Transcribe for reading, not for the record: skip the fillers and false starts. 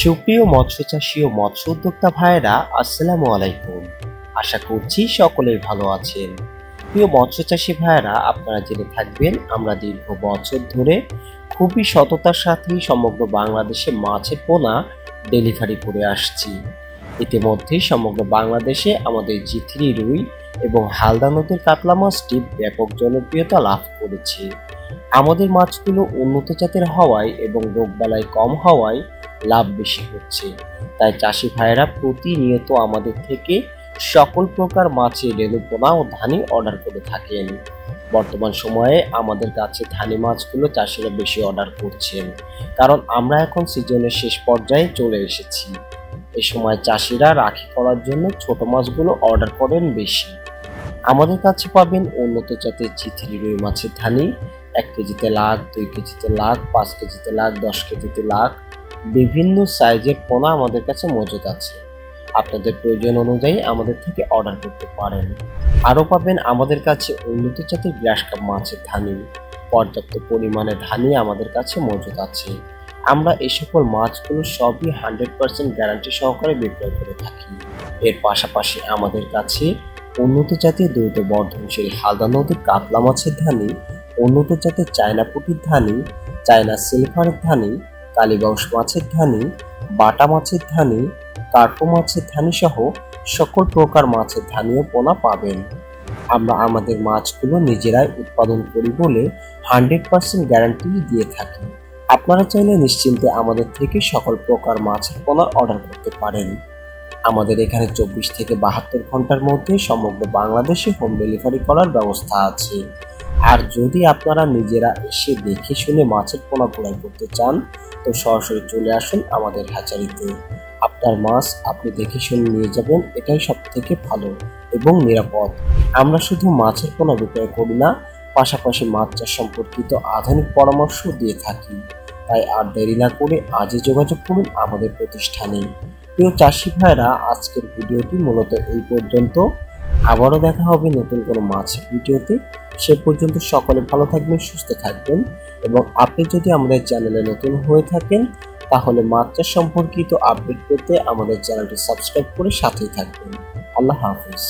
সুপ্রিয় মৎস্য চাষী ও মৎস্য উদ্যোক্তা ভাইয়েরা, আসসালামু আলাইকুম। আশা করছি সকলেই ভালো আছেন। প্রিয় মৎস্য চাষী ভাইয়েরা, আপনারা জেনে থাকবেন আমরা দীর্ঘ বছর ধরে খুবই সততার সাথেই সমগ্র বাংলাদেশে মাছের পোনা ডেলিভারি করে আসছি। ইতিমধ্যেই সমগ্র বাংলাদেশে আমাদের জি3 রুই এবং হালদা নদীর কাতলা মাছটি ব্যাপক জনপ্রিয়তা লাভ করেছে। আমাদের মাছগুলো উন্নত জাতের হওয়ায় এবং রোগবালাই কম হওয়ায় লাভ বেশি হচ্ছে। তাই চাষি ভাইয়েরা প্রতিনিয়ত আমাদের থেকে সকল প্রকার মাছের রেণু পোনা ও ধানি অর্ডার করে থাকেন। বর্তমান সময়ে আমাদের কাছে ধানি মাছগুলো চাষিরা বেশি অর্ডার করছেন, কারণ আমরা এখন সিজনের শেষ পর্যায়ে চলে এসেছি। এই সময় চাষিরা রাখি করার জন্য ছোট মাছগুলো অর্ডার করেন বেশি। আমাদের কাছে পাবেন উন্নত জাতের জি3 রুই মাছের ধানি 1 কেজিতে লাখ, 2 কেজিতে লাখ, 5 কেজিতে লাখ, 10 কেজিতে লাখ, বিভিন্ন সাইজের পোনা আমাদের কাছে মজুদ আছে। আপনাদের প্রয়োজন অনুযায়ী আমাদের থেকে অর্ডার করতে পারেন। আরও পাবেন আমাদের কাছে উন্নত জাতের গ্রাস কাপ মাছের ধানি। পর্যাপ্ত পরিমাণে ধানি আমাদের কাছে মজুদ আছে। আমরা এই সকল মাছগুলো সবই 100% গ্যারান্টি সহকারে বিক্রয় করে থাকি। এর পাশাপাশি আমাদের কাছে উন্নত জাতের দ্রুত বর্ধনশীল হালদা নদীর কাতলা মাছের ধানি, উন্নত জাতের চায়না পুঁটির ধানি, চায়না সিলভারের ধানি, কালীবাউস মাছের ধানি, বাটা মাছের ধানি, কার্পো মাছের ধানি সহ সকল প্রকার মাছের ধানি ও পোনা পাবেন। আমরা আমাদের মাছগুলো নিজেরাই উৎপাদন করি বলে 100% গ্যারান্টি দিয়ে থাকি। আপনারা চাইলে নিশ্চিন্তে আমাদের থেকে সকল প্রকার মাছের পোনা অর্ডার করতে পারেন। আমাদের এখানে 24 থেকে 72 ঘন্টার মধ্যে সমগ্র বাংলাদেশে হোম ডেলিভারি করার ব্যবস্থা আছে। আর যদি আপনারা নিজেরা এসে দেখে শুনে মাছের পোনা ক্রয় করতে চান, তো সরাসরি চলে আসুন আমাদের হ্যাচারিতে। আপনার মাছ আপনি দেখে শুনে নিয়ে যাবেন, এটাই সব থেকে ভালো এবং নিরাপদ। আমরা শুধু মাছের পোনা বিক্রয় করি না, পাশাপাশি মাছ চাষ সম্পর্কিত আধুনিক পরামর্শ দিয়ে থাকি। তাই আর দেরি না করে আজই যোগাযোগ করুন আমাদের প্রতিষ্ঠানে। প্রিয় চাষি ভাইরা, আজকের ভিডিওটি মূলত এই পর্যন্ত। আবারও দেখা হবে নতুন কোনো মাছের ভিডিওতে। সে পর্যন্ত সকলে ভালো থাকবেন, সুস্থ থাকবেন এবং আপনি যদি আমাদের চ্যানেলে নতুন হয়ে থাকেন তাহলে মাছ চাষ সম্পর্কিত আপডেট পেতে আমাদের চ্যানেলটি সাবস্ক্রাইব করে সাথেই থাকবেন। আল্লাহ হাফেজ।